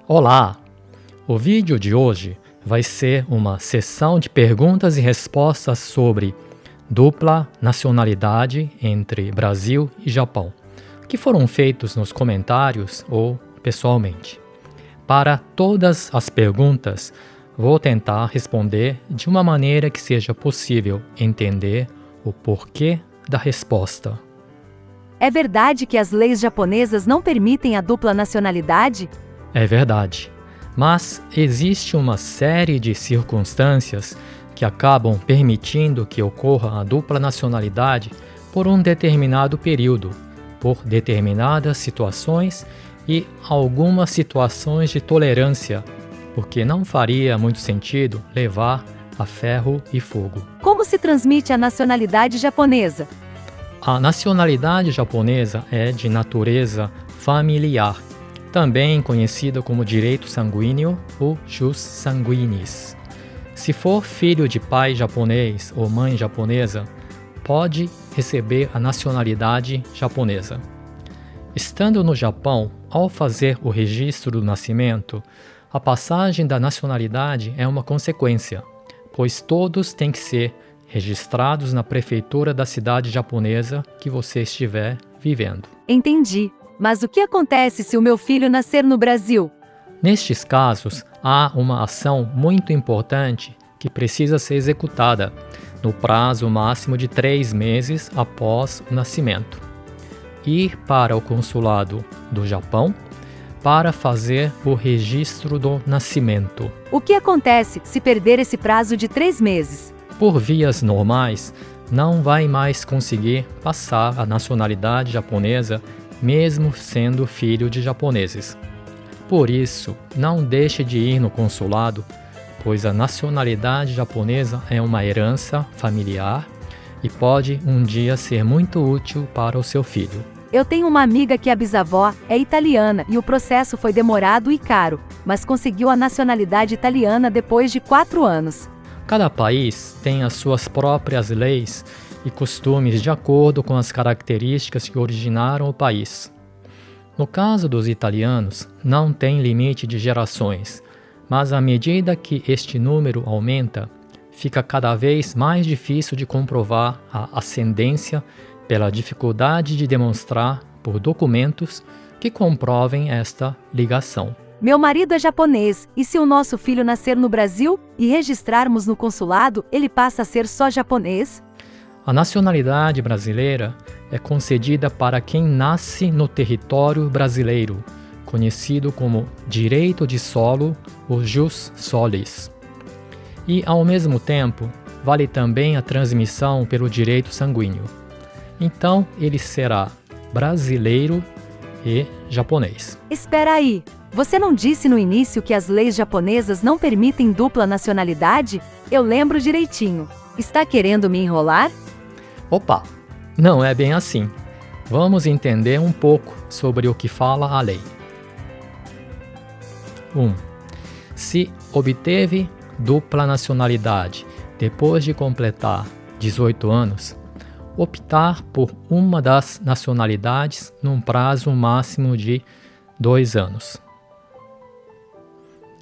Olá! O vídeo de hoje vai ser uma sessão de perguntas e respostas sobre dupla nacionalidade entre Brasil e Japão, que foram feitos nos comentários ou pessoalmente. Para todas as perguntas, vou tentar responder de uma maneira que seja possível entender o porquê da resposta. É verdade que as leis japonesas não permitem a dupla nacionalidade? É verdade, mas existe uma série de circunstâncias que acabam permitindo que ocorra a dupla nacionalidade por um determinado período, por determinadas situações e algumas situações de tolerância, porque não faria muito sentido levar a ferro e fogo. Como se transmite a nacionalidade japonesa? A nacionalidade japonesa é de natureza familiar, também conhecida como direito sanguíneo ou jus sanguinis. Se for filho de pai japonês ou mãe japonesa, pode receber a nacionalidade japonesa. Estando no Japão, ao fazer o registro do nascimento, a passagem da nacionalidade é uma consequência, pois todos têm que ser registrados na prefeitura da cidade japonesa que você estiver vivendo. Entendi. Mas o que acontece se o meu filho nascer no Brasil? Nestes casos, há uma ação muito importante que precisa ser executada no prazo máximo de 3 meses após o nascimento. Ir para o consulado do Japão para fazer o registro do nascimento. O que acontece se perder esse prazo de 3 meses? Por vias normais, não vai mais conseguir passar a nacionalidade japonesa mesmo sendo filho de japoneses. Por isso, não deixe de ir no consulado, pois a nacionalidade japonesa é uma herança familiar e pode um dia ser muito útil para o seu filho. Eu tenho uma amiga que a bisavó é italiana e o processo foi demorado e caro, mas conseguiu a nacionalidade italiana depois de 4 anos. Cada país tem as suas próprias leis e costumes de acordo com as características que originaram o país. No caso dos italianos, não tem limite de gerações, mas à medida que este número aumenta, fica cada vez mais difícil de comprovar a ascendência pela dificuldade de demonstrar por documentos que comprovem esta ligação. Meu marido é japonês, e se o nosso filho nascer no Brasil e registrarmos no consulado, ele passa a ser só japonês? A nacionalidade brasileira é concedida para quem nasce no território brasileiro, conhecido como direito de solo ou jus solis. E, ao mesmo tempo, vale também a transmissão pelo direito sanguíneo. Então, ele será brasileiro e japonês. Espera aí! Você não disse no início que as leis japonesas não permitem dupla nacionalidade? Eu lembro direitinho. Está querendo me enrolar? Opa! Não é bem assim. Vamos entender um pouco sobre o que fala a lei. 1. Se obteve dupla nacionalidade depois de completar 18 anos, optar por uma das nacionalidades num prazo máximo de 2 anos.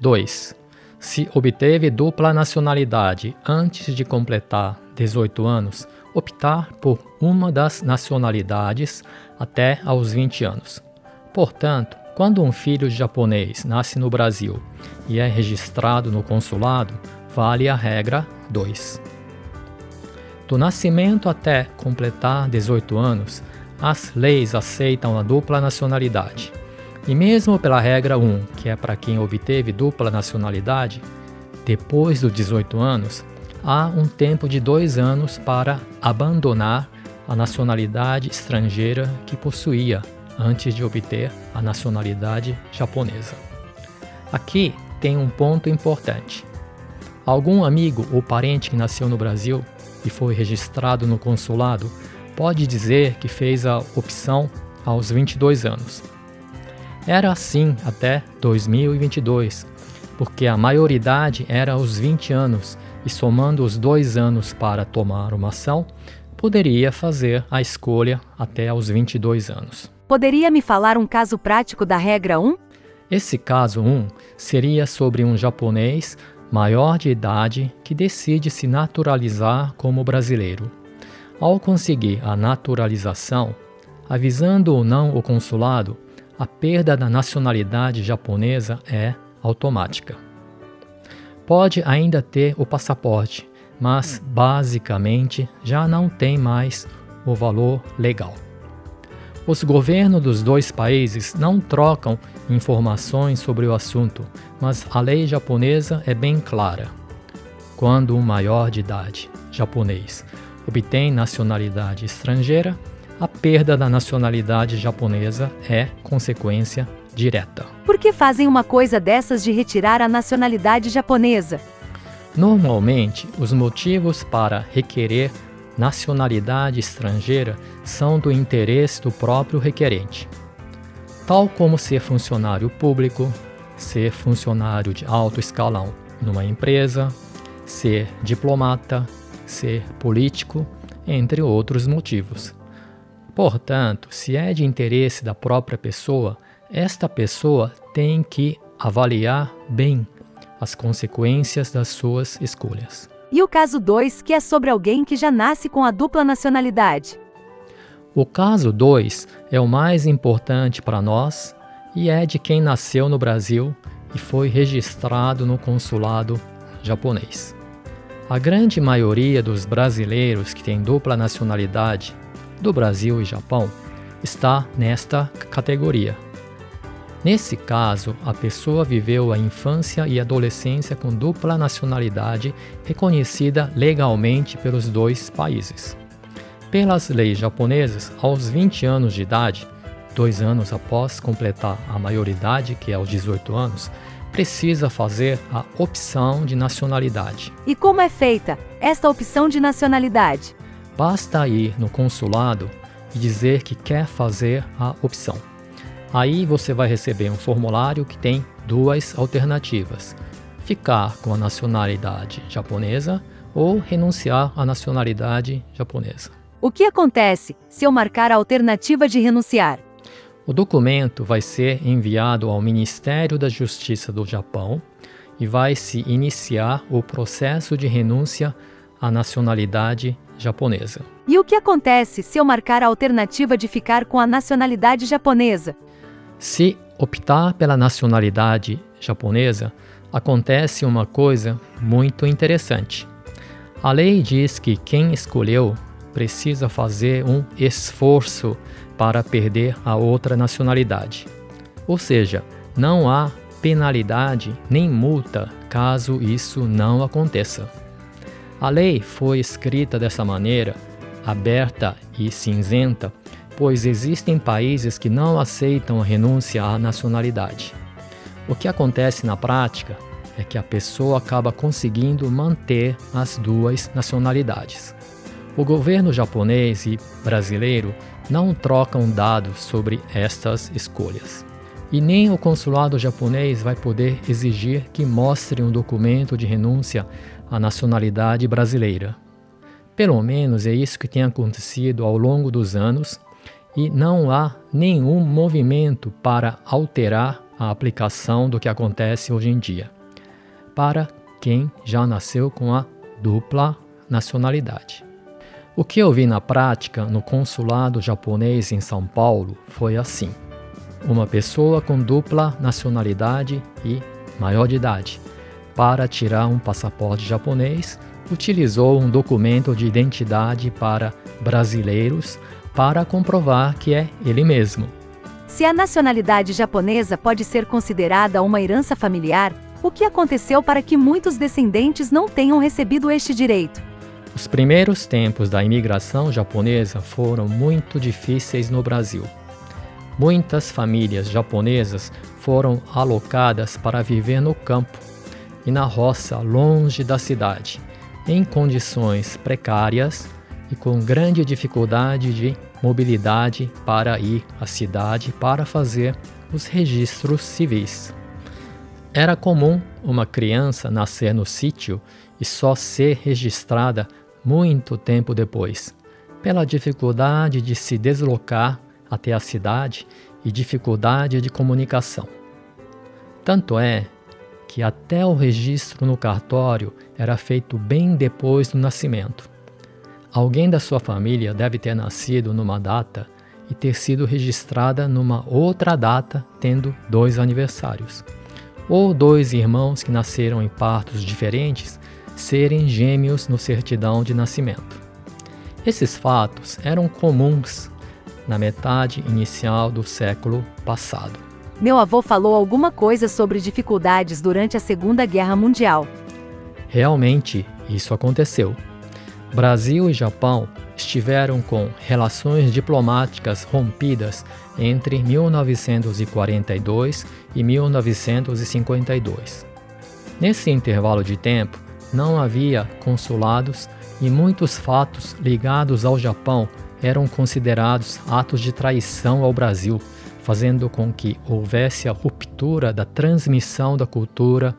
2. Se obteve dupla nacionalidade antes de completar 18 anos, optar por uma das nacionalidades até aos 20 anos. Portanto, quando um filho de japonês nasce no Brasil e é registrado no consulado, vale a regra 2. Do nascimento até completar 18 anos, as leis aceitam a dupla nacionalidade. E mesmo pela regra 1, que é para quem obteve dupla nacionalidade, depois dos 18 anos, há um tempo de 2 anos para abandonar a nacionalidade estrangeira que possuía antes de obter a nacionalidade japonesa. Aqui tem um ponto importante. Algum amigo ou parente que nasceu no Brasil e foi registrado no consulado pode dizer que fez a opção aos 22 anos. Era assim até 2022, porque a maioridade era aos 20 anos e somando os 2 anos para tomar uma ação, poderia fazer a escolha até aos 22 anos. Poderia me falar um caso prático da regra 1? Esse caso 1 seria sobre um japonês maior de idade que decide se naturalizar como brasileiro. Ao conseguir a naturalização, avisando ou não o consulado, a perda da nacionalidade japonesa é automática. Pode ainda ter o passaporte, mas basicamente já não tem mais o valor legal. Os governos dos dois países não trocam informações sobre o assunto, mas a lei japonesa é bem clara. Quando um maior de idade japonês obtém nacionalidade estrangeira, a perda da nacionalidade japonesa é consequência direta. Por que fazem uma coisa dessas de retirar a nacionalidade japonesa? Normalmente, os motivos para requerer nacionalidade estrangeira são do interesse do próprio requerente, tal como ser funcionário público, ser funcionário de alto escalão numa empresa, ser diplomata, ser político, entre outros motivos. Portanto, se é de interesse da própria pessoa, esta pessoa tem que avaliar bem as consequências das suas escolhas. E o caso 2, que é sobre alguém que já nasce com a dupla nacionalidade? O caso 2 é o mais importante para nós e é de quem nasceu no Brasil e foi registrado no consulado japonês. A grande maioria dos brasileiros que têm dupla nacionalidade do Brasil e Japão está nesta categoria. Nesse caso, a pessoa viveu a infância e adolescência com dupla nacionalidade reconhecida legalmente pelos dois países. Pelas leis japonesas, aos 20 anos de idade, 2 anos após completar a maioridade, que é aos 18 anos, precisa fazer a opção de nacionalidade. E como é feita esta opção de nacionalidade? Basta ir no consulado e dizer que quer fazer a opção. Aí você vai receber um formulário que tem 2 alternativas: ficar com a nacionalidade japonesa ou renunciar à nacionalidade japonesa. O que acontece se eu marcar a alternativa de renunciar? O documento vai ser enviado ao Ministério da Justiça do Japão e vai se iniciar o processo de renúncia à nacionalidade japonesa. E o que acontece se eu marcar a alternativa de ficar com a nacionalidade japonesa? Se optar pela nacionalidade japonesa, acontece uma coisa muito interessante. A lei diz que quem escolheu precisa fazer um esforço para perder a outra nacionalidade. Ou seja, não há penalidade nem multa caso isso não aconteça. A lei foi escrita dessa maneira, aberta e cinzenta, pois existem países que não aceitam a renúncia à nacionalidade. O que acontece na prática é que a pessoa acaba conseguindo manter as 2 nacionalidades. O governo japonês e brasileiro não trocam dados sobre estas escolhas. E nem o consulado japonês vai poder exigir que mostre um documento de renúncia à nacionalidade brasileira. Pelo menos é isso que tem acontecido ao longo dos anos e não há nenhum movimento para alterar a aplicação do que acontece hoje em dia, para quem já nasceu com a dupla nacionalidade. O que eu vi na prática no consulado japonês em São Paulo foi assim: uma pessoa com dupla nacionalidade e maior de idade, para tirar um passaporte japonês, utilizou um documento de identidade para brasileiros para comprovar que é ele mesmo. Se a nacionalidade japonesa pode ser considerada uma herança familiar, o que aconteceu para que muitos descendentes não tenham recebido este direito? Os primeiros tempos da imigração japonesa foram muito difíceis no Brasil. Muitas famílias japonesas foram alocadas para viver no campo e na roça longe da cidade, em condições precárias e com grande dificuldade de mobilidade para ir à cidade para fazer os registros civis. Era comum uma criança nascer no sítio e só ser registrada muito tempo depois, pela dificuldade de se deslocar até a cidade e dificuldade de comunicação. Tanto é que até o registro no cartório era feito bem depois do nascimento. Alguém da sua família deve ter nascido numa data e ter sido registrada numa outra data, tendo 2 aniversários. Ou 2 irmãos que nasceram em partos diferentes serem gêmeos no certidão de nascimento. Esses fatos eram comuns na metade inicial do século passado. Meu avô falou alguma coisa sobre dificuldades durante a Segunda Guerra Mundial. Realmente, isso aconteceu. Brasil e Japão estiveram com relações diplomáticas rompidas entre 1942 e 1952. Nesse intervalo de tempo, não havia consulados e muitos fatos ligados ao Japão eram considerados atos de traição ao Brasil, fazendo com que houvesse a ruptura da transmissão da cultura,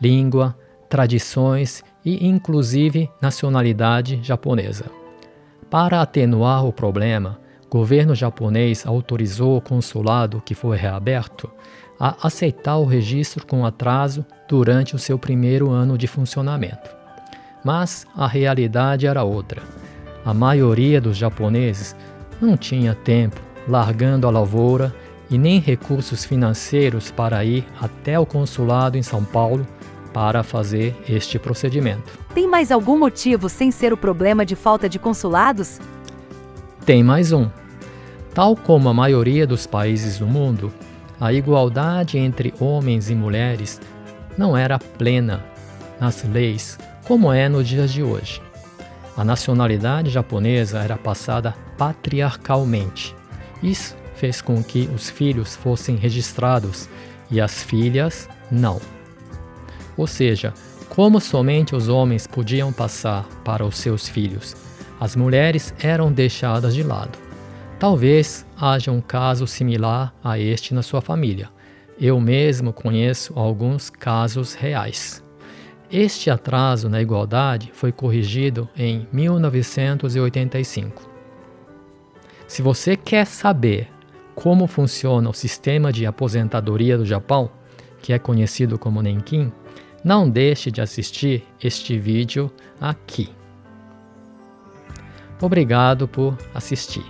língua, tradições e inclusive nacionalidade japonesa. Para atenuar o problema, o governo japonês autorizou o consulado que foi reaberto a aceitar o registro com atraso durante o seu primeiro ano de funcionamento. Mas a realidade era outra. A maioria dos japoneses não tinha tempo, largando a lavoura, e nem recursos financeiros para ir até o consulado em São Paulo para fazer este procedimento. Tem mais algum motivo sem ser o problema de falta de consulados? Tem mais um. Tal como a maioria dos países do mundo, a igualdade entre homens e mulheres não era plena nas leis, como é nos dias de hoje. A nacionalidade japonesa era passada patriarcalmente. Isso fez com que os filhos fossem registrados e as filhas não. Ou seja, como somente os homens podiam passar para os seus filhos, as mulheres eram deixadas de lado. Talvez haja um caso similar a este na sua família. Eu mesmo conheço alguns casos reais. Este atraso na igualdade foi corrigido em 1985. Se você quer saber como funciona o sistema de aposentadoria do Japão, que é conhecido como Nenkin, não deixe de assistir este vídeo aqui. Obrigado por assistir.